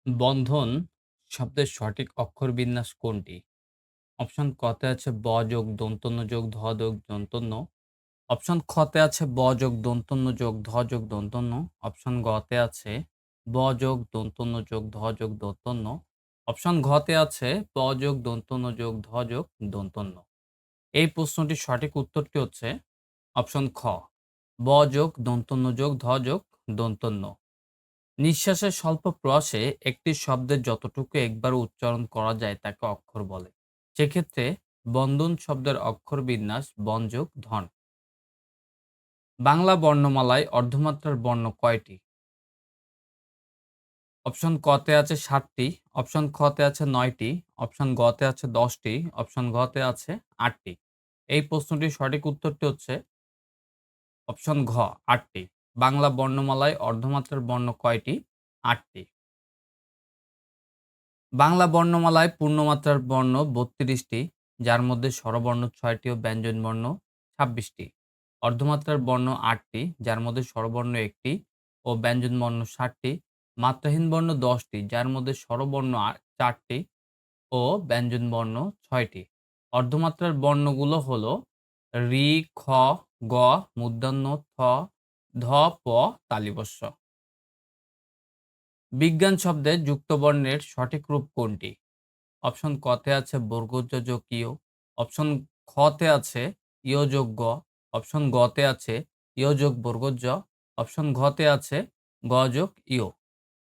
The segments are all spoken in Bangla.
বন্ধন শব্দের সঠিক অক্ষর বিন্যাস কোনটি? অপশন ক তে আছে ব যোগ দন্তন্য যোগ ধ যোগ দন্তন্য। অপশন খ তে আছে ব যোগ দন্তন্য যোগ ধ যোগ দন্তন্য। অপশন গ তে আছে ব যোগ দন্তন্য যোগ ধ যোগ দন্তন্য। অপশন ঘ তে আছে ব যোগ দন্তন্য যোগ ধ যোগ দন্তন্য। এই প্রশ্নটির সঠিক উত্তরটি হচ্ছে অপশন খ, ব যোগ দন্তন্য যোগ ধ যোগ দন্তন্য। নিঃশ্বাসের স্বল্প প্রয়াসে একটি শব্দের যতটুকু একবার উচ্চারণ করা যায় তাকে অক্ষর বলে। সেক্ষেত্রে বন্ধন শব্দের অক্ষর বিন্যাস বন যোগ ধন। বাংলা বর্ণমালায় অর্ধমাত্রার বর্ণ কয়টি? অপশন ক তে আছে ৭টি, অপশন খ তে আছে ৯টি, অপশন গ তে আছে ১০টি, অপশন ঘ তে আছে ৮টি। এই প্রশ্নটির সঠিক উত্তরটি হচ্ছে অপশন ঘ ৮টি। বাংলা বর্ণমালায় অর্ধমাত্রার বর্ণ কয়টি? ৮টি। বাংলা বর্ণমালায় পূর্ণমাত্রার বর্ণ ৩২টি, যার মধ্যে স্বরবর্ণ ৬টি ও ব্যঞ্জনবর্ণ ২৬টি। অর্ধমাত্রার বর্ণ ৮টি, যার মধ্যে স্বরবর্ণ ১টি ও ব্যঞ্জনবর্ণ ৭টি। মাত্রাহীন বর্ণ ১০টি, যার মধ্যে স্বরবর্ণ ৪টি ও ব্যঞ্জনবর্ণ ৬টি। অর্ধমাত্রার বর্ণগুলো হলো ঋ, খ, গ, মূর্ধন্য, থ, ধ, প, তালিবস্য। বিজ্ঞান শব্দে যুক্ত বর্ণের সঠিক রূপ কোনটি? অপশন ক তে আছে বর্গজ যোগ ইয়, অপশন খ তে আছে ইয় যোগ গ, অপশন গ তে আছে ইয় যোগ বর্গজ জ, অপশন ঘ তে আছে গ যোগ ইয়।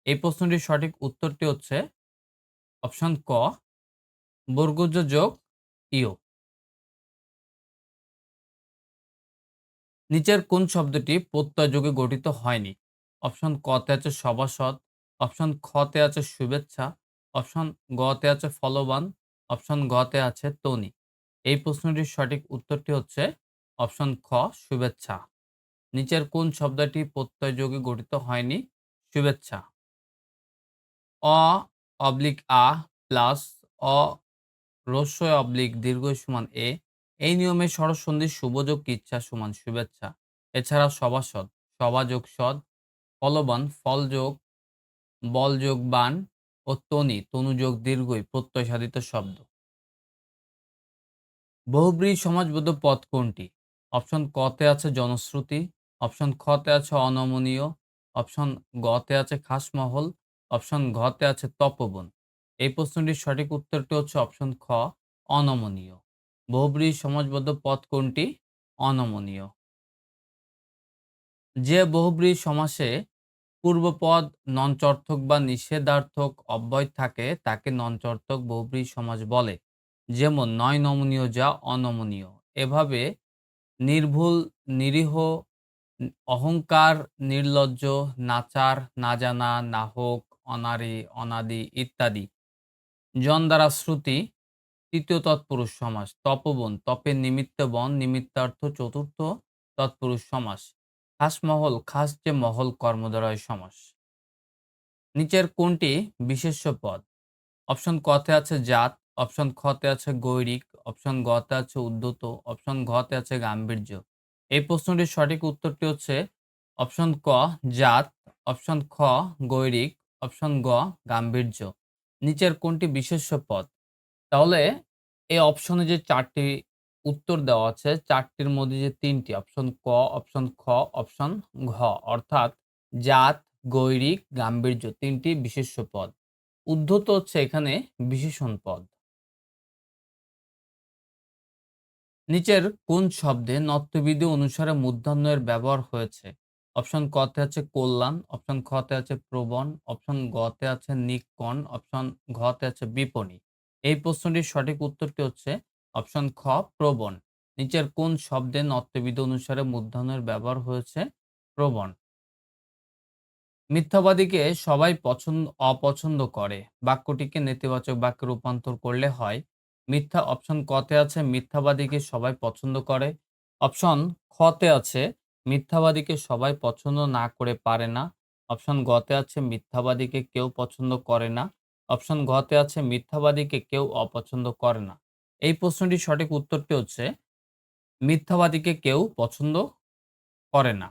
এই প্রশ্নটির সঠিক উত্তরটি হচ্ছে অপশন ক, বর্গজ যোগ ইয়। নিচের কোন শব্দটি প্রত্যয় যোগে গঠিত হয়নি? অপশন ক তে আছে সভাসদ, অপশন খ তে আছে শুভেচ্ছা, অপশন গ তে আছে ফলবান, অপশন ঘ তে আছে তনি। এই প্রশ্নটির সঠিক উত্তরটি হচ্ছে অপশন খ, শুভেচ্ছা। নিচের কোন শব্দটি প্রত্যয় যোগে গঠিত হয়নি? শুভেচ্ছা। অ অবলিক আ প্লাস অ রস্বই অবলিক দীর্ঘই সমান এ। এই নিয়মে স্বরসন্ধির শুভযোগ ইচ্ছা সমান শুভেচ্ছা। এছাড়া সভাসদ, সভা যোগ সদ, ফলবান, ফল যোগ বল যোগ বান ও তনি, তনু যোগ দীর্ঘই প্রত্যয় সাধিত শব্দ। বহুব্রীহি সমাজবদ্ধ পদ কোনটি? অপশন ক তে আছে জনশ্রুতি, অপশন খ তে আছে অনমনীয়, অপশন গ তে আছে খাসমহল, অপশন ঘ তে আছে তপবন। এই প্রশ্নটির সঠিক উত্তরটি হচ্ছে অপশন খ, অনমনীয়। বহুব্রীহি সমাজবদ্ধ পদ কোনটি? অনমনীয়। যে বহুব্রীহি সমাসে পূর্বপদ নঞ্চর্থক বা নিষেধার্থক অব্যয় থাকে তাকে নঞ্চর্থক বহুব্রীহি সমাস বলে। যেমন নয় নমনীয় যা অনমনীয়। এভাবে নির্ভুল, নিরীহ, অহংকার, নির্লজ্জ, নাচার, না জানা, নাহক, অনারি, অনাদি ইত্যাদি। জন দ্বারা শ্রুতি তৃতীয় তৎপুরুষ সমাস। তপোবন, তপের নিমিত্ত বন, নিমিত্তার্থ চতুর্থ তৎপুরুষ সমাস। খাসমহল, খাস যে মহল কর্মদ্বয় সমাস। নিচের কোনটি বিশেষ্য পদ? অপশন ক তে আছে জাত, অপশন খ তে আছে গৈরিক, অপশন গ তে আছে উদ্ধত, অপশন ঘ তে আছে গাম্ভীর্য। এই প্রশ্নটির সঠিক উত্তরটি হচ্ছে অপশন ক, জাত, অপশন খ, গৈরিক, অপশন গ, গাম্ভীর্য। নিচের কোনটি বিশেষ্য পদ? তাহলে এই অপশনে যে ৪টি উত্তর দেওয়া আছে, ৪টির মধ্যে যে ৩টি অপশন ক, অপশন খ, অপশন ঘ অর্থাৎ জাত, গৈরিক, গাম্ভীর্য ৩টি বিশেষ্য পদ। উদ্ধত হচ্ছে এখানে বিশেষণ পদ। নিচের কোন শব্দে নত্যবিধি অনুসারে মূর্ধন্যের ব্যবহার হয়েছে? অপশন ক তে আছে কল্যাণ, অপশন খ তে আছে প্রবণ, অপশন গ তে আছে নিক্কণ, অপশন ঘ তে আছে বিপণী। এই প্রশ্নটির সঠিক উত্তরটি হচ্ছে অপশন খ, প্রবণ। নিচের কোন শব্দে নত্যবিধি অনুসারে মূর্ধন্যের ব্যবহার হয়েছে? প্রবণ। মিথ্যাবাদীকে সবাই অপছন্দ করে। বাক্যটিকে নেতিবাচক বাক্যে রূপান্তর করলে হয়, মিথ্যা অপশন ক তে আছে মিথ্যাবাদীকে সবাই পছন্দ করে। অপশন খ তে আছে মিথ্যাবাদীকে সবাই পছন্দ না করে পারে না। অপশন গ তে আছে মিথ্যাবাদীকে কেউ পছন্দ করে না। অপশন ঘ তে আছে মিথ্যাবাদীকে কেউ অপছন্দ করে না। এই প্রশ্নটির সঠিক উত্তরটি হচ্ছে মিথ্যাবাদীকে কেউ পছন্দ করে না।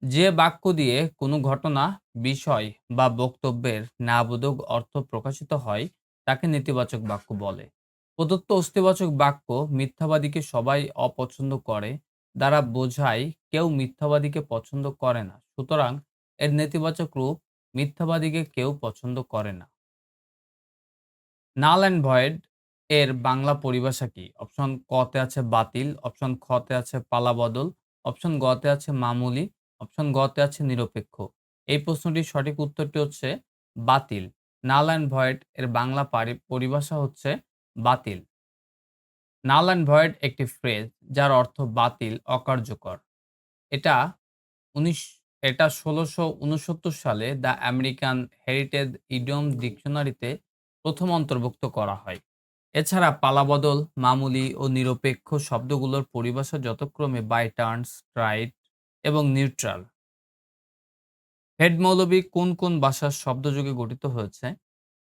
যে বাক্য দিয়ে কোনো ঘটনা, বিষয় বা বক্তব্যের ন্যায়বোধক অর্থ প্রকাশিত হয় তাকে নেতিবাচক বাক্য বলে। প্রদত্ত অস্তিবাচক বাক্য মিথ্যাবাদীকে সবাই অপছন্দ করে দ্বারা বোঝায় কেউ মিথ্যাবাদীকে পছন্দ করে না। সুতরাং এর নেতিবাচক রূপ মিথ্যাবাদীকে কেউ পছন্দ করে না। নাল অ্যান্ড ভয়েড এর বাংলা পরিভাষা কি? অপশন ক তে আছে বাতিল, অপশন খ তে আছে পালাবদল, অপশন গ তে আছে মামুলি, অপশন গ তে আছে নিরপেক্ষ। এই প্রশ্নটির সঠিক উত্তরটি হচ্ছে বাতিল। নাল অ্যান্ড ভয়েড এর বাংলা পরিভাষা হচ্ছে বাতিল। নাল অ্যান্ড ভয়েড একটি ফ্রেজ যার অর্থ বাতিল, অকার্যকর। এটা ১৯ এটা ১৬৬৯ সালে দ্য আমেরিকান হেরিটেজ ইডিয়ম ডিকশনারিতে প্রথম অন্তর্ভুক্ত করা হয়। এছাড়া পালাবদল, মামুলি ও নিরপেক্ষ শব্দগুলোর পরিভাষা যথাক্রমে বাই টার্নস, রাইট এবং নিউট্রাল। হেড মৌলবি কোন কোন ভাষার শব্দযোগে গঠিত হয়েছে?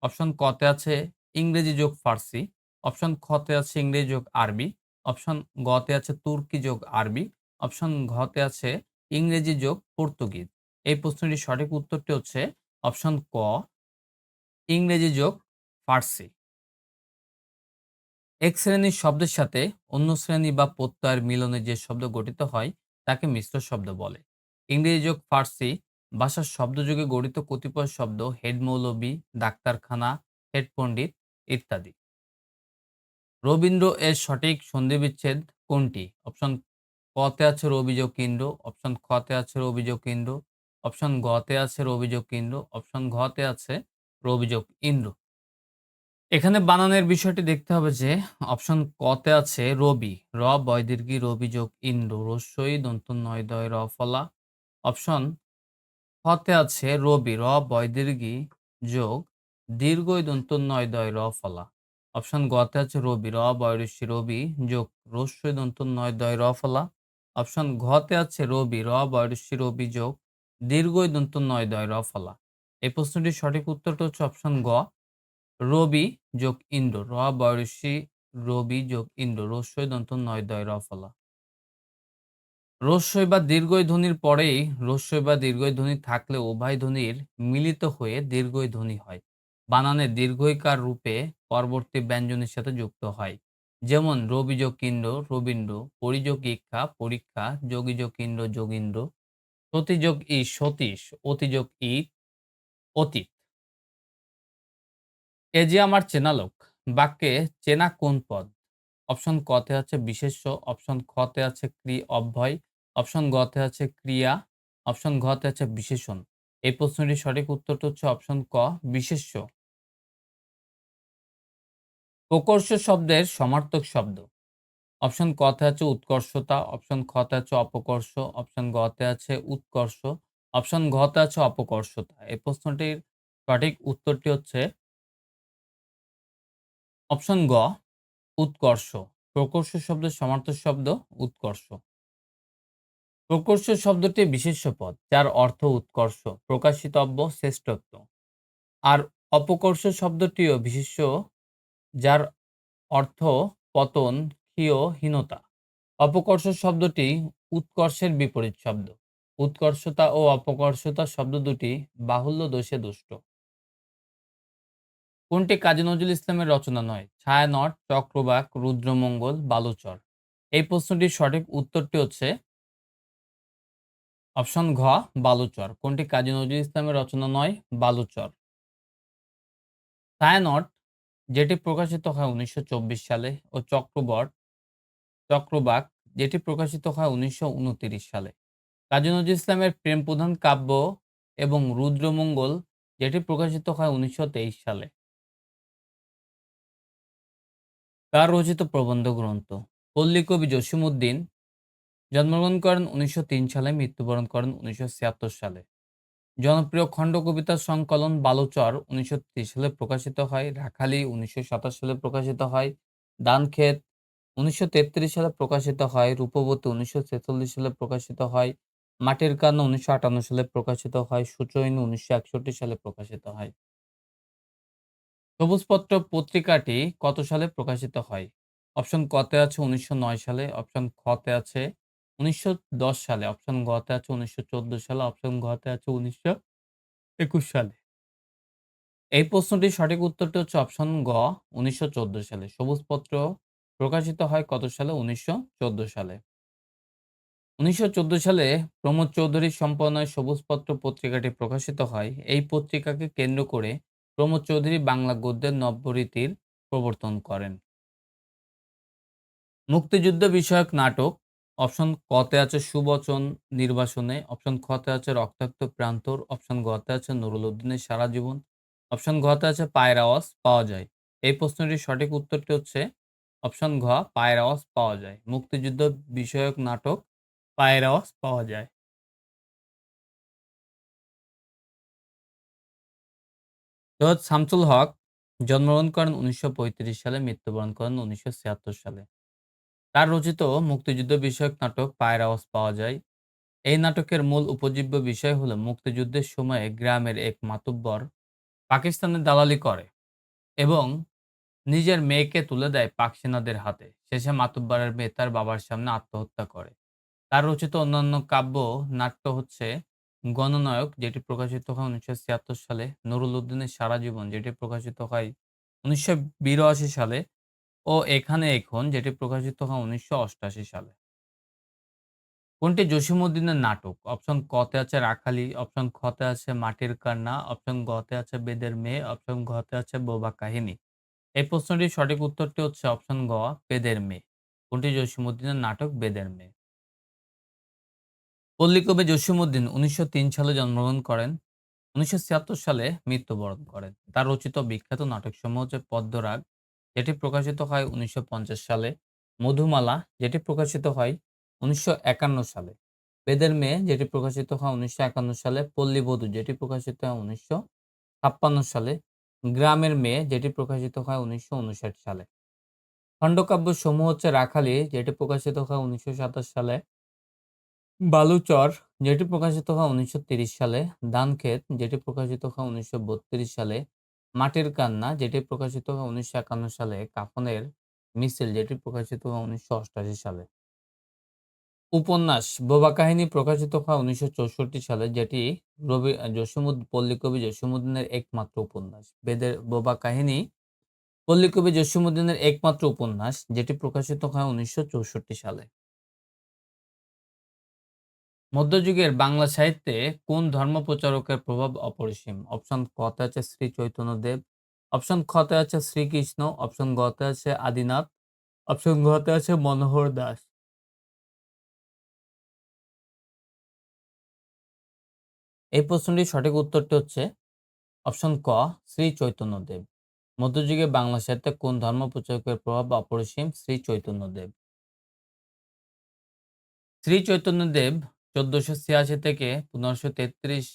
অপশন ক তে আছে ইংরেজি যোগ ফার্সি, অপশন খ তে আছে ইংরেজি যোগ আরবি, অপশন গ তে আছে তুর্কি যোগ আরবি, অপশন ঘ তে আছে ইংরেজি যোগ পর্তুগিজ। এই প্রশ্নটির সঠিক উত্তরটি হচ্ছে অপশন ক, ইংরেজি যোগ ফার্সি। এক শ্রেণীর শব্দের সাথে অন্য শ্রেণী বা প্রত্যয়ের মিলনে যে শব্দ গঠিত হয় তাকে মিশ্র শব্দ বলে। ইংরেজি যোগ ফার্সি ভাষার শব্দযোগে গঠিত কতিপয় শব্দ হেড মৌলবি, ডাক্তারখানা, হেড পণ্ডিত ইত্যাদি। রবীন্দ্র এর সঠিক সন্ধিবিচ্ছেদ কোনটি? অপশন ক তে আছে রবিযোগ কেন্দ্র, অপশন খ তে আছে রবিযোগ কেন্দ্র, অপশন গ তে আছে রবিযোগ কেন্দ্র, অপশন ঘ তে আছে রবিযোগ ইন্দ্র। এখানে বানানের বিষয়টি দেখতে হবে যে অপশন ক তে আছে রবি, র বয় দীর্ঘী রবি যোগ ইন্দ্র, রস্যই দন্ত নয় দয় র ফলা। অপশন খ তে আছে রবি, র বয় দীর্ঘী যোগ দীর্ঘই দন্ত নয় দয় র ফলা। অপশন গ তে আছে রবি, র বয় ঋষি রবি যোগ রস্যই দন্ত নয় দয় র ফলা। অপশন ঘ তে আছে রবি, র বয় ঋষি রবি যোগ দীর্ঘই দন্ত নয় দয় র ফলা। এই প্রশ্নটির সঠিক উত্তরটা হচ্ছে অপশন গ, রবি যোগ ইন্দ্র, র বয়সী রবি যোগ ইন্দ্র, রস্যই দন্ত নয় দয় র ফলা। রস্যই বা দীর্ঘই ধ্বনির পরেই রস্যই বা দীর্ঘই ধ্বনি থাকলে উভয় ধ্বনির মিলিত হয়ে দীর্ঘই ধ্বনি হয়। বানানে দীর্ঘইকার রূপে পরবর্তী ব্যঞ্জনের সাথে যুক্ত হয়। যেমন রবি যোগ ইন্দ্র, রবীন্দ্র, পরিযোগ ইক্ষা, পরীক্ষা, যোগী যোগ ইন্দ্র, যোগীন্দ্র, সতীযোগ সতীশ, অতিযোগ অতীত। এ যে আমার চেনা লোক বাক্যে চেনা কোন পদ? অপশন ক তে আছে বিশেষ্য, অপশন খ তে আছে অব্যয়, অপশন গ তে আছে ক্রিয়া, অপশন ঘ তে আছে বিশেষণ। এই প্রশ্নটির সঠিক উত্তরটা হচ্ছে অপশন ক, বিশেষ্য। প্রকর্ষ শব্দের সমার্থক শব্দ। অপশন ক তে আছে উৎকর্ষতা, অপশন খ তে আছে অপকর্ষ, অপশন গ তে আছে উৎকর্ষ, অপশন ঘ তে আছে অপকর্ষতা। এই প্রশ্নটির সঠিক উত্তরটি হচ্ছে অপশন গ, উৎকর্ষ। প্রকর্ষ শব্দের সমার্থক শব্দ উৎকর্ষ। প্রকর্ষ শব্দটি বিশেষ্য পদ যার অর্থ উৎকর্ষ, প্রকাশিতব্য, শ্রেষ্ঠত্ব। আর অপকর্ষ শব্দটিও বিশেষ্য যার অর্থ পতন, ক্ষীয়, হীনতা। অপকর্ষ শব্দটি উৎকর্ষের বিপরীত শব্দ। উৎকর্ষতা ও অপকর্ষতা শব্দ দুটি বাহুল্য দোষে দুষ্ট। কোনটি কাজী নজরুল ইসলামের রচনা নয়? ছায়ানট, চক্রবাক, রুদ্রমঙ্গল, বালুচর। এই প্রশ্নটির সঠিক উত্তরটি হচ্ছে অপশন ঘ, বালুচর। কোনটি কাজী নজরুল ইসলামের রচনা নয়? বালুচর। ছায়ানট যেটি প্রকাশিত হয় ১৯২৪ সালে ও চক্রবাক যেটি প্রকাশিত হয় ১৯২৯ সালে। কাজী নজরুল ইসলামের প্রেম প্রধান কাব্য এবং রুদ্রমঙ্গল যেটি প্রকাশিত হয় ১৯২৩ সালে। কার রচিত প্রবন্ধ গ্রন্থ? পল্লীকবি জসীমউদ্দীন জন্মগ্রহণ করেন ১৯০৩ সালে, মৃত্যুবরণ করেন ১৯৭৬ সালে। জনপ্রিয় খণ্ড কবিতার সংকলন বালুচর ১৯৩০ সালে প্রকাশিত হয়, রাখালী ১৯২৭ সালে প্রকাশিত হয়, দানক্ষেত ১৯৩৩ সালে প্রকাশিত হয়, রূপবতী ১৯৪৬ সালে প্রকাশিত হয়, মাটির কান্না ১৯৫৮ সালে প্রকাশিত হয়, সুচৈনী ১৯৬১ সালে প্রকাশিত হয়। সবুজপত্র পত্রিকাটি কত সালে প্রকাশিত হয়? অপশন ক তে আছে ১৯০৯ সালে, অপশন খ তে আছে ১৯১০ সালে। অপশন গ তে আছে ১৯১৪ সালে, অপশন ঘ তে আছে ১৯২১ সালে। এই প্রশ্নটির সঠিক উত্তরটি হচ্ছে অপশন গ ১৯১৪ সালে। সবুজ পত্র প্রকাশিত হয় কত সালে? ১৯১৪ সালে। ১৯১৪ সালে প্রমোদ চৌধুরীর সম্পাদনায় সবুজপত্র পত্রিকাটি প্রকাশিত হয়। এই পত্রিকাকে কেন্দ্র করে প্রমোদ চৌধুরী বাংলা গদ্যের নব্যরীতির প্রবর্তন করেন। মুক্তিযুদ্ধ বিষয়ক নাটক অপশন ক তে আছে সুবচন নির্বাসনে, অপশন খ তে আছে রক্তাক্ত প্রান্তর, অপশন গ তে আছে নুরুল উদ্দিনের সারা জীবন, অপশন ঘ তে আছে পায়ের আওয়াজ পাওয়া যায়। এই প্রশ্নটির সঠিক উত্তরটি হচ্ছে অপশন ঘ পায়ের আওয়াজ পাওয়া যায়। মুক্তিযুদ্ধ বিষয়ক নাটক পায়ের আওয়াজ পাওয়া যায়। সৈয়দ শামসুল হক জন্মগ্রহণ করেন ১৯৩৫ সালে, মৃত্যুবরণ করেন ১৯৭৬ সালে। তার রচিত মুক্তিযুদ্ধ বিষয়ক নাটক পায়ের আওয়াজ পাওয়া যায়। এই নাটকের মূল উপজীব্য বিষয় হলো মুক্তিযুদ্ধের সময়ে গ্রামের এক মাতব্বর পাকিস্তানের দালালি করে এবং নিজের মেয়েকে তুলে দেয় পাক সেনাদের হাতে। শেষে মাতব্বরের মেয়ে তার বাবার সামনে আত্মহত্যা করে। তার রচিত অন্যান্য কাব্য নাট্য হচ্ছে গণনায়ক, যেটি প্রকাশিত হয় ১৯৭৬ সালে, নুরুল উদ্দিনের সারা জীবন, যেটি প্রকাশিত হয় ১৯৮২ সালে, ও এখানে এখন, যেটি প্রকাশিত হয় ১৯৮৮ সালে। কোনটি জসীমউদ্দিনের নাটক? অপশন ক তে আছে রাখালি, অপশন খ তে আছে মাটির কান্না, অপশন গ তে আছে বেদের মেয়ে, অপশন ঘ তে আছে বোবা কাহিনী। এই প্রশ্নটির সঠিক উত্তরটি হচ্ছে অপশন গ বেদের মেয়ে। কোনটি জসীমউদ্দিনের নাটক? বেদের মেয়ে। পল্লীকবি জসীমউদ্দিন ১৯০৩ সালে জন্মগ্রহণ করেন। ১৯৭৬ সালে মৃত্যুবরণ করেন। তার রচিত বিখ্যাত নাটকসমূহ হচ্ছে পদ্মরাগ, যেটি প্রকাশিত হয় ১৯৫০ সালে, মধুমালা, যেটি প্রকাশিত হয় ১৯৫১ সালে, বেদের মেয়ে, যেটি প্রকাশিত হয় ১৯৫১ সালে, পল্লীবধূ, যেটি প্রকাশিত হয় ১৯৫৬ সালে, গ্রামের মেয়ে, যেটি প্রকাশিত হয় ১৯৫৯ সালে। খণ্ডকাব্য সমূহ হচ্ছে রাখালি, যেটি প্রকাশিত হয় ১৯২৭ সালে, বালুচর, যেটি প্রকাশিত হয় ১৯৩০ সালে, ধানক্ষেত, যেটি প্রকাশিত হয় ১৯৩২ সালে, মাটির কান্না, যেটি প্রকাশিত হয় ১৯৫১ সালে, কাফনের মিছিল, যেটি প্রকাশিত হয় ১৯৮৮ সালে। উপন্যাস বোবা কাহিনী প্রকাশিত হয় ১৯৬৪ সালে, যেটি পল্লীকবি জসীমউদ্দিনের একমাত্র উপন্যাস। বেদের বোবা কাহিনী পল্লীকবি জসীমউদ্দিনের একমাত্র উপন্যাস, যেটি প্রকাশিত হয় ১৯৬৪ সালে। মধ্যযুগের বাংলা সাহিত্যে কোন ধর্মপ্রচারকের প্রভাব অপরিসীম? অপশন ক তে আছে শ্রী চৈতন্যদেব, অপশন খ তে আছে শ্রীকৃষ্ণ, অপশন গ তে আছে আদিনাথ, অপশন ঘ তে আছে মনোহর দাস। এই প্রশ্নটির সঠিক উত্তরটি হচ্ছে অপশন ক শ্রী চৈতন্যদেব। মধ্যযুগে বাংলা সাহিত্যে কোন ধর্মপ্রচারকের প্রভাব অপরিসীম? শ্রী চৈতন্যদেব। শ্রী চৈতন্যদেব ১৪৮৬ থেকে ১৫৩৩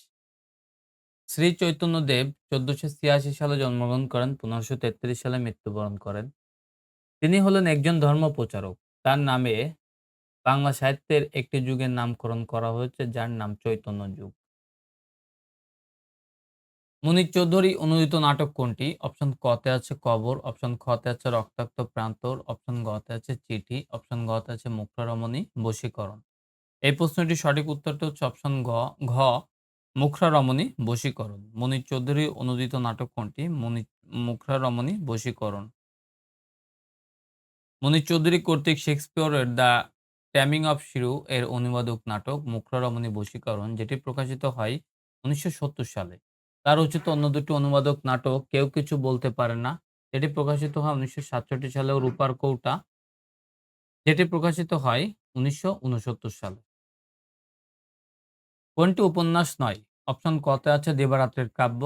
শ্রী চৈতন্যদেব ১৪৮৬ সালে জন্মগ্রহণ করেন, ১৫৩৩ সালে মৃত্যুবরণ করেন। তিনি হলেন একজন ধর্মপ্রচারক। তার নামে বাংলা সাহিত্যের একটি যুগের নামকরণ করা হয়েছে, যার নাম চৈতন্য যুগ। মুনীর চৌধুরী অনূদিত নাটক কোনটি? অপশন ক তে আছে কবর, অপশন খ তে আছে রক্তাক্ত প্রান্তর, অপশন গ তে আছে চিঠি, অপশন ঘ তে আছে মুক্তারমণী বশীকরণ। এই প্রশ্নটির সঠিক উত্তরটি হচ্ছে অপশন ঘ মুখরা রমণী বশীকরণ। মুনীর চৌধুরী অনূদিত নাটক কোনটি? মুখরা রমণী বশীকরণ। মুনীর চৌধুরী কর্তৃক শেক্সপিয়রের দ্য ট্যামিং অফ শিরু এর অনুবাদক নাটক মুখরা রমণী বশীকরণ, যেটি প্রকাশিত হয় ১৯৭০ সালে। তার রচিত অন্য দুটি অনুবাদক নাটক কেউ কিছু বলতে পারে না, যেটি প্রকাশিত হয় ১৯৬৭ সালে, ও রূপার কৌটা, যেটি প্রকাশিত হয় ১৯৬৯ সালে। কোনটি উপন্যাস নয়? অপশন ক তে আছে দিবারাত্রির কাব্য,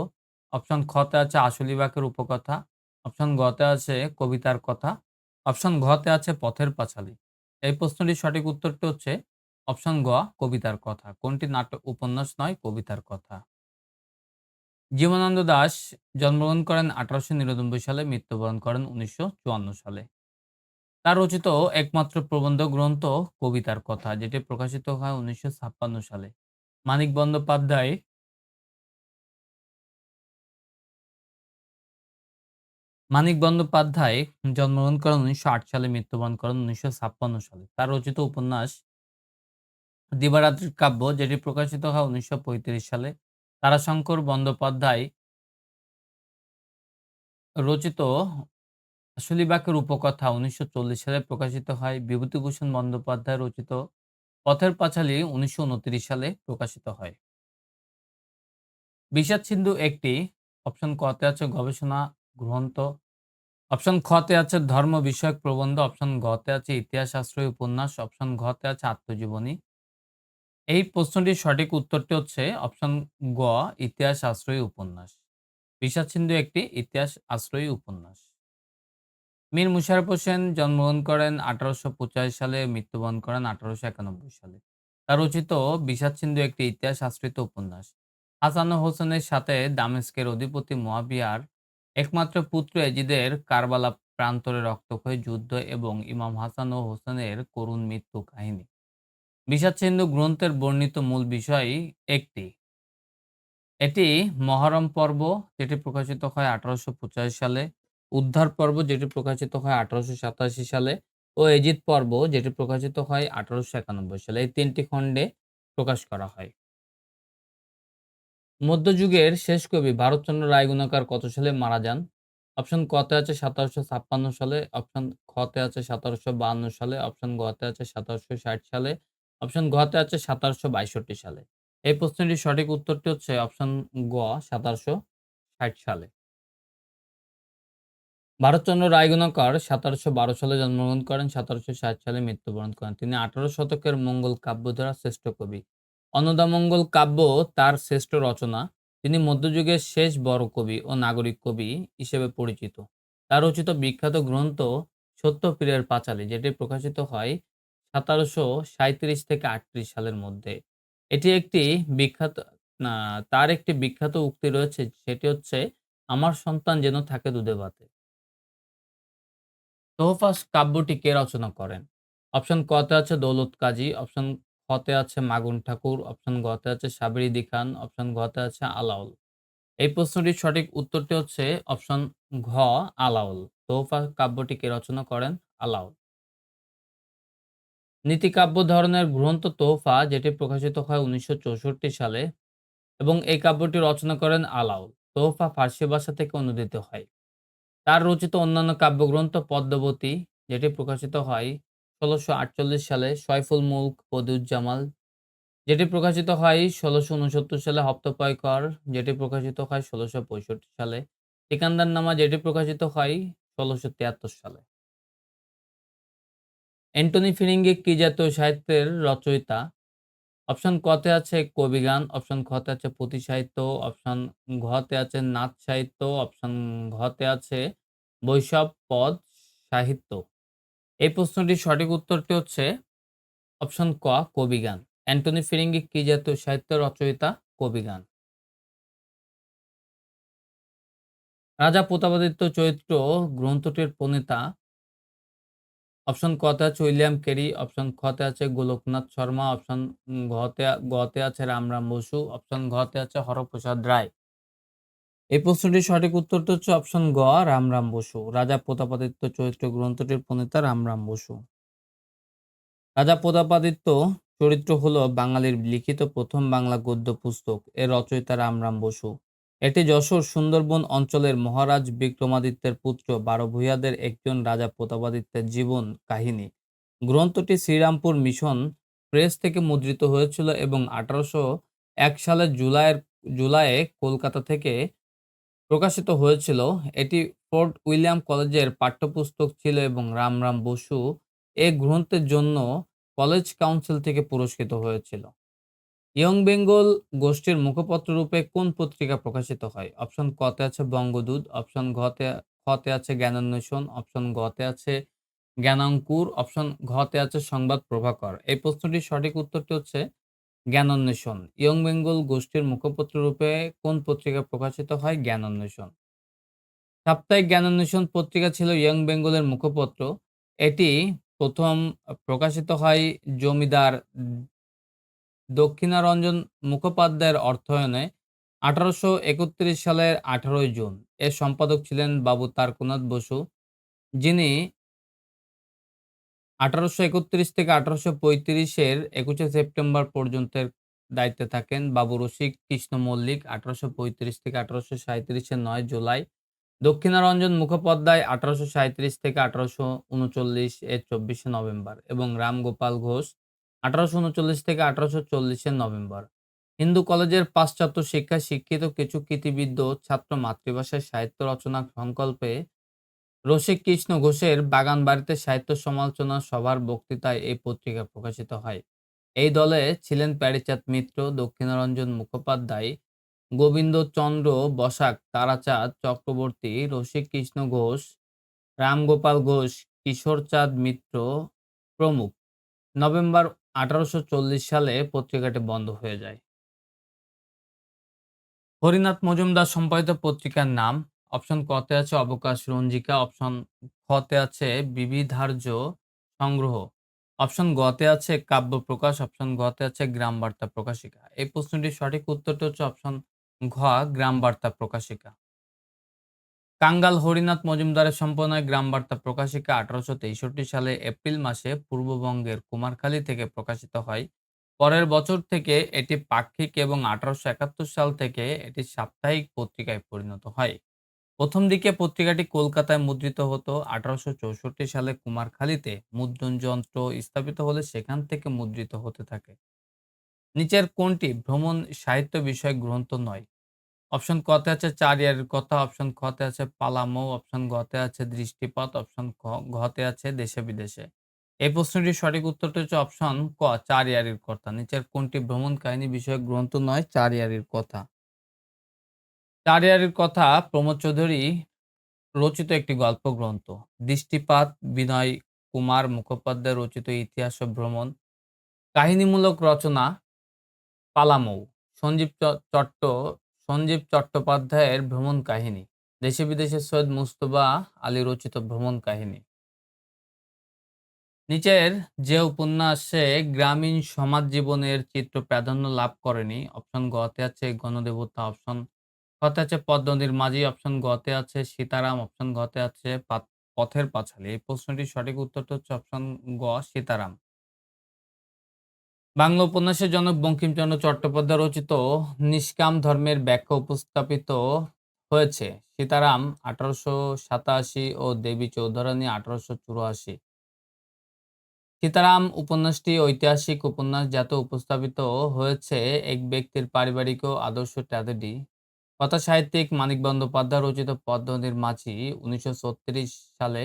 অপশন খ তে আছে আশুলিবাগের উপকথা, অপশন গ তে আছে কবিতার কথা, অপশন ঘ তে আছে পথের পাঁচালী। এই প্রশ্নটির সঠিক উত্তরটি হচ্ছে অপশন গ কবিতার কথা। কোনটি নাটক উপন্যাস নয়? কবিতার কথা। জীবনানন্দ দাশ জন্মগ্রহণ করেন ১৮৯৯ সালে, মৃত্যুবরণ করেন ১৯৫৪ সালে। তার রচিত একমাত্র প্রবন্ধ গ্রন্থ কবিতার কথা, যেটি প্রকাশিত হয় ১৯৫৬ সালে। মানিক বন্দ্যোপাধ্যায় মানিক বন্দ্যোপাধ্যায় জন্মগ্রহণ করেন ১৯০৮ সালে, মৃত্যুবরণ করেন ১৯৫৬ সালে। তার রচিত উপন্যাস দিবারাত্রির কাব্য, যেটি প্রকাশিত হয় ১৯৩৫ সালে। তারাশঙ্কর বন্দ্যোপাধ্যায় রচিত শালীবাকের উপকথা ১৯৪০ সালে প্রকাশিত হয়। বিভূতিভূষণ বন্দ্যোপাধ্যায় রচিত পথের পাঁচালী ১৯২৯ সালে প্রকাশিত হয়। বিষাদ সিন্ধু একটি, অপশন ক তে আছে গবেষণা গ্রন্থ, অপশন খ তে আছে ধর্ম বিষয়ক প্রবন্ধ, অপশন গ তে আছে ইতিহাস আশ্রয়ী উপন্যাস, অপশন ঘ তে আছে আত্মজীবনী। এই প্রশ্নটির সঠিক উত্তরটি হচ্ছে অপশন গ, ইতিহাস আশ্রয়ী উপন্যাস। বিষাদ সিন্ধু একটি ইতিহাস আশ্রয়ী উপন্যাস। মীর মুশাররফ হোসেন জন্মগ্রহণ করেন ১৮৮৫ সালে, মৃত্যুবরণ করেন ১৮৯১ সালে। তার রচিত বিষাদ সিন্ধু একটি ইতিহাস আশ্রিত উপন্যাস। হাসান ও হোসেনের সাথে দামেস্কের অধিপতি মুয়াবিয়ার একমাত্র পুত্র এজিদের কারবালা প্রান্তরে রক্তক্ষয়ী যুদ্ধ এবং ইমাম হাসান ও হোসেনের করুণ মৃত্যু কাহিনী। বিষাদ সিন্ধু গ্রন্থের বর্ণিত মূল বিষয় একটি। এটি মহরম পর্ব, যেটি প্রকাশিত হয় ১৮৮৫ সালে, উদ্ধার পর্ব, যেটি প্রকাশিত হয় ১৮৮৭ সালে ও এজিদ পর্ব, যেটি প্রকাশিত হয় ১৮৯১ সালে। এই ৩ টি খণ্ডে প্রকাশ করা হয়। মধ্যযুগের শেষ কবি ভারতচন্দ্র রায়গুণাকর কত সালে মারা যান? অপশন ক তে আছে ১৭৫৬ সালে, অপশন খ তে আছে ১৭৫২ সালে, অপশন গ তে আছে ১৭৬০ সালে, অপশন ঘ তে আছে ১৭৬২ সালে। এই প্রশ্নটির সঠিক উত্তরটি হচ্ছে অপশন গ, ১৭৬০ সালে। ভারতচন্দ্র রায়গুণাকর ১৭১২ সালে জন্মগ্রহণ করেন, ১৭৬০ সালে মৃত্যুবরণ করেন। তিনি ১৮ শতকের মঙ্গল কাব্যধারার শ্রেষ্ঠ কবি। অন্নদামঙ্গল কাব্য তার শ্রেষ্ঠ রচনা। তিনি মধ্যযুগের শেষ বড় কবি ও নাগরিক কবি হিসেবে পরিচিত। তার রচিত বিখ্যাত গ্রন্থ সত্যপীরের পাঁচালী, যেটি প্রকাশিত হয় ১৭৩৭ থেকে ৩৮ সালের মধ্যে। এটি একটি বিখ্যাত না, তার একটি বিখ্যাত উক্তি রয়েছে, সেটি হচ্ছে, "আমার সন্তান যেন থাকে দুধে ভাতে।" তোহফা কাব্যটি কে রচনা করেন? অপশন ক তে আছে দৌলত কাজী, অপশন খ তে আছে মাগুন ঠাকুর, অপশন গ তে আছে সাবের ঈদি খান, অপশন ঘ তে আছে আলাওল। এই প্রশ্নটির সঠিক উত্তরটি হচ্ছে অপশন ঘ, আলাওল। তোহফা কাব্যটি কে রচনা করেন? আলাওল। নীতিকাব্য ধরনের গ্রন্থ তোহফা, যেটি প্রকাশিত হয় ১৯৬৪ সালে এবং এই কাব্যটি রচনা করেন আলাওল। তোহফা ফার্সি ভাষা থেকে অনূদিত হয়। তার রচিত অন্যান্য কাব্যগ্রন্থ পদ্মাবতী, যেটি প্রকাশিত হয় ১৬৪৮ সালে, সয়ফুল মুলক বদিউজ্জামাল, যেটি প্রকাশিত হয় ১৬৬৯ সালে, হপ্তপয়কর, যেটি প্রকাশিত হয় ১৬৬৫ সালে, সিকান্দারনামা, যেটি প্রকাশিত হয় ১৬৭৩ সালে। অ্যান্টনি ফিরিঙ্গি কি জাতীয় সাহিত্যের রচয়িতা? অপশন ক তে আছে কবিগান, অপশন খ তে আছে পুঁথি সাহিত্য, অপশন ঘ তে আছে নাথ সাহিত্য, অপশন ঘ তে আছে বৈষ্ণব পদ সাহিত্য। এই প্রশ্নটির সঠিক উত্তরটি হচ্ছে অপশন ক, কবিগান। অ্যান্টনি ফিরিঙ্গি কি জাতীয় সাহিত্যের রচয়িতা? কবিগান। রাজা প্রতাপাদিত্য চরিত্র গ্রন্থটির প্রণেতা? অপশন ক তে আছে উইলিয়াম ক্যারি, অপশন খ তে আছে গোলকনাথ শর্মা, অপশন গ তে আছে রামরাম বসু, অপশন ঘ তে আছে হরপ্রসাদ রায়। এই প্রশ্নটির সঠিক উত্তরটি হচ্ছে অপশন গ, রামরাম বসু। রাজা প্রতাপাদিত্য চরিত্র গ্রন্থটির প্রণেতা রামরাম বসু। রাজা প্রতাপাদিত্য চরিত্র হল বাঙালির লিখিত প্রথম বাংলা গদ্য পুস্তক। এর রচয়িতা রামরাম বসু। এটি যশোর সুন্দরবন অঞ্চলের মহারাজ বিক্রমাদিত্যের পুত্র ১২ ভূঁইয়াদের একজন রাজা প্রতাপাদিত্যের জীবন কাহিনী। গ্রন্থটি শ্রীরামপুর মিশন প্রেস থেকে মুদ্রিত হয়েছিল এবং ১৮০১ সালের জুলাইয়ে কলকাতা থেকে প্রকাশিত হয়েছিল। এটি ফোর্ট উইলিয়াম কলেজের পাঠ্যপুস্তক ছিল এবং রামরাম বসু এ গ্রন্থের জন্য কলেজ কাউন্সিল থেকে পুরস্কৃত হয়েছিল। ইয়ং বেঙ্গল গোষ্ঠীর মুখপত্র রূপে কোন পত্রিকা প্রকাশিত হয়? অপশন ক তে আছে বঙ্গদূত, অপশন খ তে আছে জ্ঞানান্বেষণ, অপশন গ তে আছে জ্ঞানাঙ্কুর, অপশন ঘ তে আছে সংবাদ প্রভাকর। এই প্রশ্নটির সঠিক উত্তরটি হচ্ছে জ্ঞানান্বেষণ। ইয়ং বেঙ্গল গোষ্ঠীর মুখপত্র রূপে কোন পত্রিকা প্রকাশিত হয়? জ্ঞানান্বেষণ। সাপ্তাহিক জ্ঞানান্বেষণ পত্রিকা ছিল ইয়ং বেঙ্গলের মুখপত্র। এটি প্রথম প্রকাশিত হয় জমিদার দক্ষিণারঞ্জন মুখোপাধ্যায়ের অর্থায়নে ১৮৩১ সালের ১৮ জুন। এর সম্পাদক ছিলেন বাবু তারকনাথ বসু, যিনি 1831 থেকে 1835 এর 21শে সেপ্টেম্বর পর্যন্তের দায়িত্বে থাকেন বাবু রসিক কৃষ্ণ মল্লিক। 1835 থেকে 1837 এর 9 জুলাই। দক্ষিণারঞ্জন মুখোপাধ্যায় 1837 থেকে 1839 এর 24শে নভেম্বর এবং রামগোপাল ঘোষ 1839 থেকে 1840 এর নভেম্বর। হিন্দু কলেজের পাশ্চাত্য শিক্ষায় শিক্ষিত কিছু কৃতিবিদ ছাত্র মাতৃভাষায় সাহিত্য রচনার সংকল্পে রসিককৃষ্ণ ঘোষের বাগানবাড়িতে সাহিত্য সমালোচনা সভার বক্তৃতায় এই পত্রিকা প্রকাশিত হয়। এই দলে ছিলেন প্যারীচাঁদ মিত্র, দক্ষিণারঞ্জন মুখোপাধ্যায়, গোবিন্দচন্দ্র বসাক, তারাচাঁদ চক্রবর্তী, রসিককৃষ্ণ ঘোষ, রামগোপাল ঘোষ, কিশোরচাঁদ মিত্র প্রমুখ। নভেম্বর 1840 সালে পত্রিকাটি বন্ধ হয়ে যায়। হরিনাথ মজুমদার সম্পাদিত পত্রিকার নাম। অপশন ক তে আছে অবকাশ রঞ্জিকা, অপশন খ তে আছে বিবিধার্য সংগ্রহ, অপশন গ তে আছে কাব্য প্রকাশ, অপশন ঘ তে আছে গ্রাম বার্তা প্রকাশিকা। এই প্রশ্নটির সঠিক উত্তরটি হচ্ছে অপশন ঘ, গ্রাম বার্তা প্রকাশিকা। কাঙ্গাল হরিনাথ মজুমদারের সম্পাদনায় গ্রাম বার্তা প্রকাশিকা 1863 সালে এপ্রিল মাসে পূর্ববঙ্গের কুমারখালী থেকে প্রকাশিত হয়। পরের বছর থেকে এটি পাক্ষিক এবং 1871 সাল থেকে এটি সাপ্তাহিক পত্রিকায় পরিণত হয়। প্রথম দিকে পত্রিকাটি কলকাতায় মুদ্রিত হতো। 1864 সালে কুমারখালীতে মুদ্রণ যন্ত্র স্থাপিত হলে সেখান থেকে মুদ্রিত হতে থাকে। নিচের কোনটি ভ্রমণ সাহিত্য বিষয়ক গ্রন্থ নয়? অপশন ক তে আছে চার ইয়ারের কথা, অপশন খ তে আছে পালামৌ, অপশন গ তে আছে দৃষ্টিপাত, অপশন ঘ তে আছে দেশে বিদেশে। এই প্রশ্নটির সঠিক উত্তরটি হচ্ছে অপশন ক, চার ইয়ারের কথা। নিচের কোনটি ভ্রমণ কাহিনী বিষয়ক গ্রন্থ নয়? চার ইয়ারের কথা। চার ইয়ারের কথা প্রমোদ চৌধুরী রচিত একটি গল্প গ্রন্থ। দৃষ্টিপাত বিনয় কুমার মুখোপাধ্যায় রচিত ইতিহাস ও ভ্রমণ। কাহিনীমূলক রচনা পালামৌ। সঞ্জীব চট্ট সঞ্জীব চট্টোপাধ্যায়ের ভ্রমণ কাহিনী। দেশে বিদেশে সৈয়দ মুজতবা আলী রচিত ভ্রমণ কাহিনী। নিচের যে উপন্যাসে গ্রামীণ সমাজ জীবনের চিত্র প্রাধান্য লাভ করেনি? অপশন গ তে আছে গণদেবতা, অপশন খ তে আছে পদ্মনদীর মাঝি, অপশন গ তে আছে সীতারাম, অপশন ঘ তে আছে পথের পাঁচালী। এই প্রশ্নটির সঠিক উত্তরটা হচ্ছে অপশন গ, সীতারাম। বাংলা উপন্যাসের জনক বঙ্কিমচন্দ্র চট্টোপাধ্যায় রচিত নিষ্কাম ধর্মের ব্যাখ্যা উপস্থাপিত হয়েছে। সীতারাম 1887 ও দেবী চৌধুরানী 1884। সীতারাম উপন্যাসটি ঐতিহাসিক উপন্যাস যাতে উপস্থাপিত হয়েছে এক ব্যক্তির পারিবারিক ও আদর্শ ট্র্যাজেডি। কথা সাহিত্যিক মানিক বন্দ্যোপাধ্যায় রচিত পদ্মনদীর মাঝি 1936 সালে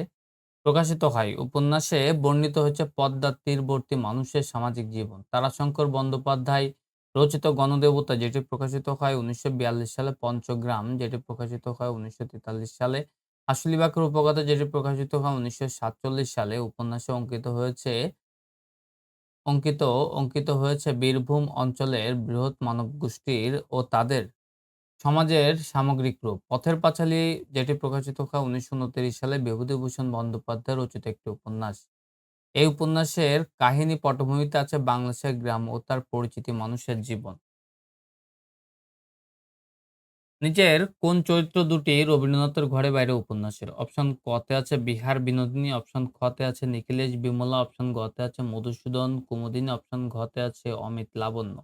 প্রকাশিত হয়। উপন্যাসে বর্ণিত হচ্ছে পদ্মার তীরবর্তী মানুষের সামাজিক জীবন। তারাশঙ্কর বন্দ্যোপাধ্যায় রচিত গণদেবতা যেটি প্রকাশিত হয় 1942 সালে, পঞ্চগ্রাম যেটি প্রকাশিত হয় 1943 সালে, আশুলিবাগের উপকথা যেটি প্রকাশিত হয় 1947 সালে। উপন্যাসে অঙ্কিত অঙ্কিত হয়েছে বীরভূম অঞ্চলের বৃহৎ মানবগোষ্ঠীর ও তাদের সমাজের সামগ্রিক রূপ। পথের পাঁচালী যেটি প্রকাশিত হয় 1929 সালে বিভূতিভূষণ বন্দ্যোপাধ্যায় রচিত একটি উপন্যাস। এই উপন্যাসের কাহিনী পটভূমিতে আছে বাংলাদেশের গ্রাম ও তার পরিচিতি মানুষের জীবন। নিচের কোন চরিত্র দুটি রবীন্দ্রনাথের ঘরে বাইরে উপন্যাসের? অপশন ক তে আছে বিহার বিনোদিনী, অপশন খ তে আছে নিখিলেশ বিমলা, অপশন গ তে আছে মধুসূদন কুমুদিনী, অপশন ঘ তে আছে অমিত লাবণ্য।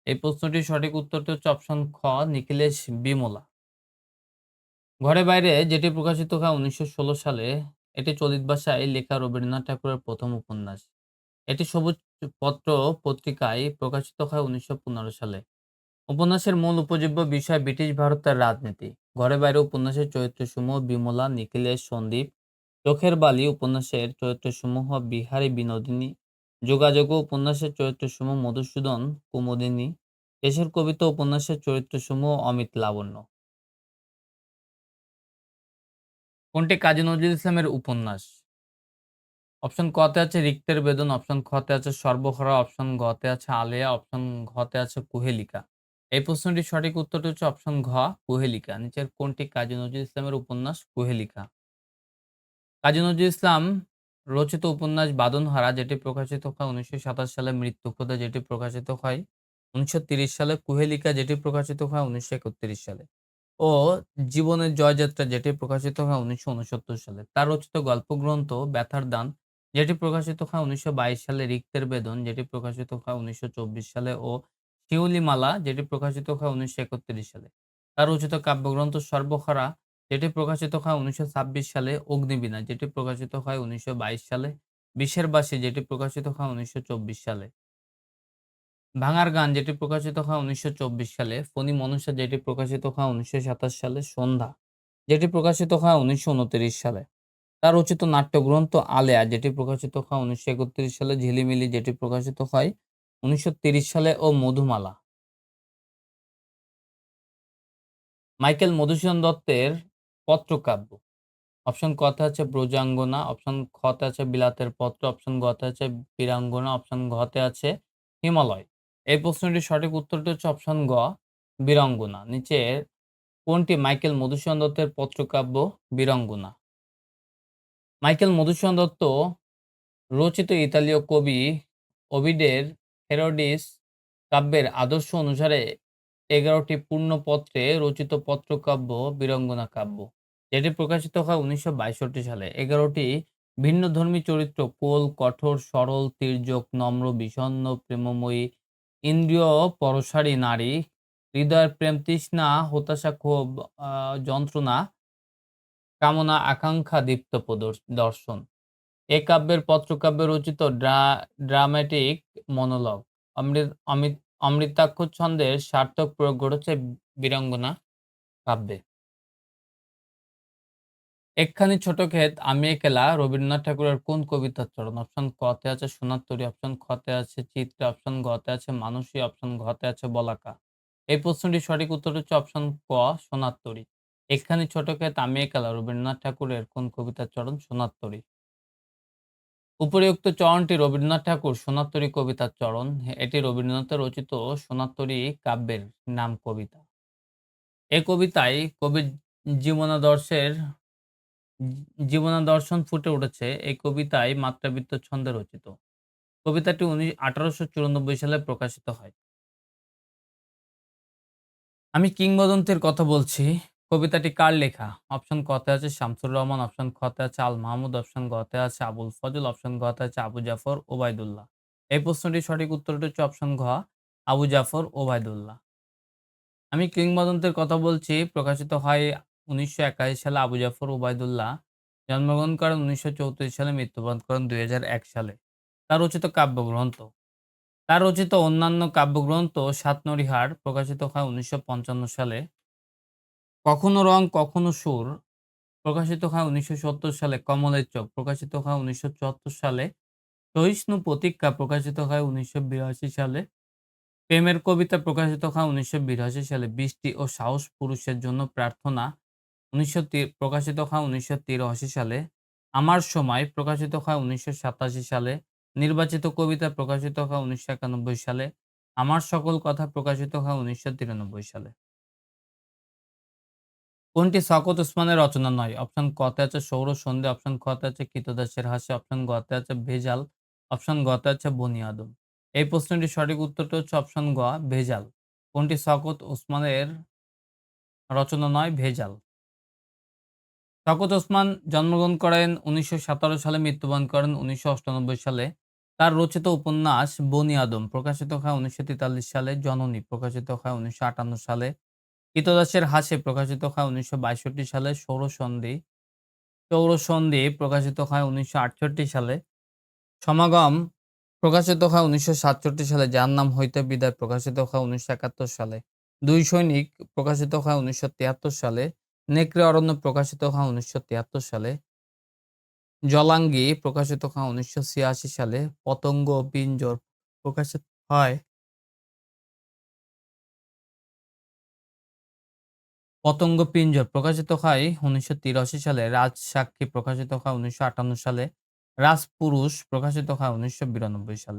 এই প্রশ্নটির সঠিক উত্তরটি হচ্ছে অপশন খ, নিখিলেশ বিমলা। ঘরে বাইরে যেটি প্রকাশিত হয় 1916 সালে, এটি চলিত ভাষায় লেখা রবীন্দ্রনাথ ঠাকুরের প্রথম উপন্যাস। এটি সবুজ পত্র পত্রিকায় প্রকাশিত হয় 1915 সালে। উপন্যাসের মূল উপজীব্য বিষয় ব্রিটিশ ভারতের রাজনীতি। ঘরে বাইরে উপন্যাসের চরিত্রসমূহ বিমলা, নিখিলেশ, সন্দীপ। চোখের বালি উপন্যাসের চরিত্রসমূহ বিহারী বিনোদিনী। যোগাযোগ উপন্যাসের চরিত্রসমূহ মধুসূদন কুমুদিনী। দেশের কবিতা উপন্যাসের চরিত্রসমূহ অমিত লাবণ্য। কোনটি কাজী নজরুল ইসলামের উপন্যাস? অপশন ক তে আছে রিক্তের বেদন, অপশন খ তে আছে সর্বহারা, অপশন গ তে আছে আলেয়া, অপশন ঘ তে আছে কুহেলিকা। এই প্রশ্নটির সঠিক উত্তরটি হচ্ছে অপশন ঘ, কুহেলিকা। নিচের কোনটি কাজী নজরুল ইসলামের উপন্যাস? কুহেলিকা। কাজী নজরুল ইসলাম রচিত উপন্যাস বাঁধনহারা যেটি প্রকাশিত হয় 1927 সালে, মৃত্যুকথা যেটি প্রকাশিত হয় 1930 সালে, কুহেলিকা যেটি প্রকাশিত হয় 1931 সালে ও জীবনের জয়যাত্রা যেটি প্রকাশিত হয় 1969 সালে। তার রচিত গল্পগ্রন্থ ব্যথার দান যেটি প্রকাশিত হয় ১৯২২ সালে 'রিক্তের বেদন' যেটি প্রকাশিত হয় ১৯২৪ সালে ও 'শিউলিমালা' যেটি প্রকাশিত হয় ১৯৩১ সালে। তার রচিত কাব্যগ্রন্থ 'সর্বহারা' যেটি প্রকাশিত হয় ১৯২৬ সালে, 'অগ্নিবীণা' যেটি প্রকাশিত হয় ১৯২২ সালে, 'বিষের বাঁশি' যেটি প্রকাশিত হয় ১৯২৪ সালে, 'ভাঙার গান' যেটি প্রকাশিত হয় ১৯২৪ সালে, 'ফণী মনসা' যেটি প্রকাশিত হয় ১৯২৭ সালে, 'সন্ধ্যা' যেটি প্রকাশিত হয় ১৯২৯ সালে। তার রচিত নাট্যগ্রন্থ 'আলেয়া' যেটি প্রকাশিত হয় ১৯৩১ সালে, 'ঝিলিমিলি' যেটি প্রকাশিত হয় ১৯৩০ সালে ও 'মধুমালা'। মাইকেল মধুসূদন দত্তের পত্রকাব্য। অপশন ক তে আছে 'ব্রজাঙ্গনা', অপশন খ তে আছে 'বিলাতের পত্র', অপশন গ তে আছে 'বীরাঙ্গনা', অপশন ঘ তে আছে 'হিমালয়'। এই প্রশ্নটির সঠিক উত্তরটি হচ্ছে অপশন গ 'বীরাঙ্গনা'। নিচের কোনটি মাইকেল মধুসূদন দত্তের পত্রকাব্য 'বীরাঙ্গনা'? মাইকেল মধুসূদন দত্ত রচিত ইতালীয় কবি ওভিডের 'হেরোডিস' কাব্যের আদর্শ অনুসারে ১১টি পূর্ণপত্রে রচিত পত্রকাব্য 'বীরাঙ্গনা কাব্য', যেটি প্রকাশিত হয় ১৯৬২ সালে। ১১টি ভিন্নধর্মী চরিত্র কোল, কঠোর, সরল, তির্যক, নম্র, বিষণ্ণ, প্রেমময়ী, ইন্দ্রিয় পরশারী নারী, হৃদয়ের প্রেম তৃষ্ণা, হতাশা, ক্ষোভ, যন্ত্রণা, কামনা, আকাঙ্ক্ষা, দীপ্ত দর্শন। এ কাব্যের পত্রকাব্যে রচিত ড্রামাটিক মনোলগ অমৃতাক্ষ ছন্দের সার্থক প্রয়োগ ঘটেছে বীরাঙ্গনা কাব্যে। একখানি ছোট ক্ষেত আমি একেলা রবীন্দ্রনাথ ঠাকুরের কোন কবিতার চরণ? অপশন ক তে আছে সোনার তরী, অপশন খ তে আছে চিত্রে, অপশন গ তে আছে মানসী, অপশন ঘ তে আছে বলাকা। এই প্রশ্নটির সঠিক উত্তর হচ্ছে অপশন ক সোনার তরী। একখানি ছোট ক্ষেত আমি একেলা রবীন্দ্রনাথ ঠাকুরের কোন কবিতার চরণ? সোনার তরী। উপরিউক্ত চরণটি রবীন্দ্রনাথ ঠাকুর সোনার তরী কবিতার চরণ। এটি রবীন্দ্রনাথের রচিত সোনার তরী কাব্যের নাম কবিতা। এ কবিতায় কবির জীবনাদর্শের জীবনাদর্শন ফুটে উঠেছে। এই কবিতায় মাত্রাবৃত্ত ছন্দে রচিত। কবিতাটি ১৮৯৪ সালে প্রকাশিত হয়। আমি কিংবদন্তির কথা বলছি। কবিতাটি কার লেখা? অপশন ক তে আছে শামসুর রহমান, অপশন খ তে আছে আল মাহমুদ, অপশন গ তে আছে আবুল ফজল, অপশন ঘ তে আছে আবু জাফর ওবায়দুল্লাহ। এই প্রশ্নটির সঠিক উত্তরটি হচ্ছে অপশন ঘ আবু জাফর ওবায়দুল্লাহ। আমি কিংবদন্তির কথা বলছি প্রকাশিত হয় ১৯৮১ সালে। আবু জাফর ওবায়দুল্লাহ জন্মগ্রহণ করেন ১৯৩৪ সালে, মৃত্যুবরণ করেন ২০০১ সালে। তার রচিত কাব্যগ্রন্থ। তার রচিত অন্যান্য কাব্যগ্রন্থ 'সাত নরীহার' প্রকাশিত হয় ১৯৫৫ সালে, 'কখনো রং কখনো সুর' প্রকাশিত হয় ১৯৭০ সালে, 'কমলের চোখ' প্রকাশিত হয় ১৯৭৪ সালে, 'সহিষ্ণু প্রতীক্ষা' প্রকাশিত হয় ১৯৮২ সালে, 'প্রেমের কবিতা' প্রকাশিত হয় ১৯৮২ সালে, 'বৃষ্টি ও সাহস পুরুষের জন্য প্রার্থনা' প্রকাশিত হয় ১৯৮৩ সালে, 'আমার সময়' প্রকাশিত হয় ১৯৮৭ সালে, 'নির্বাচিত কবিতা' প্রকাশিত হয় ১৯৯১ সালে, 'আমার সকল কথা' প্রকাশিত হয় ১৯৯৩ সালে। কোনটি শওকত ওসমানের রচনা নয়? অপশন ক তে আছে 'সৌরসন্ধি', অপশন খ তে আছে 'ক্রীতদাসের হাসি', অপশন গ তে আছে 'ভেজাল', অপশন ঘ তে আছে 'বনি আদম'। এই প্রশ্নটির সঠিক উত্তরটি হচ্ছে অপশন গ 'ভেজাল'। কোনটি শওকত ওসমানের রচনা নয়? 'ভেজাল'। শওকত ওসমান জন্মগ্রহণ করেন ১৯১৭ সালে, মৃত্যুবরণ করেন ১৯৯৮ সালে। তার রচিত উপন্যাস 'বনি আদম' প্রকাশিত হয় ১৯৪৩ সালে, 'জননী' প্রকাশিত হয় ১৯৫৮ সালে, 'ক্রীতদাসের হাসি' প্রকাশিত হয় ১৯৬২ সালে, 'সৌরসন্ধি' প্রকাশিত হয় ১৯৬৮ সালে, 'সমাগম' প্রকাশিত হয় ১৯৬৭ সালে, 'যার নাম হইতে বিদায়' প্রকাশিত হয় ১৯৭১ সালে, 'দুই সৈনিক' প্রকাশিত হয় ১৯৭৩ সালে, 'নেকড়ে অরণ্য' প্রকাশিত হয় ১৯৭৩ সালে, 'জলাঙ্গি' প্রকাশিত হয় ১৯৮৬ সালে, 'পতঙ্গ ও পিঞ্জর' প্রকাশিত হয় 'পতঙ্গ পিঞ্জর' প্রকাশিত হয় ১৯৮৩ সালে, 'রাজসাক্ষী' প্রকাশিত হয় ১৯৫৮ সালে, 'রাজপুরুষ' প্রকাশিত হয় ১৯৯২ সালে।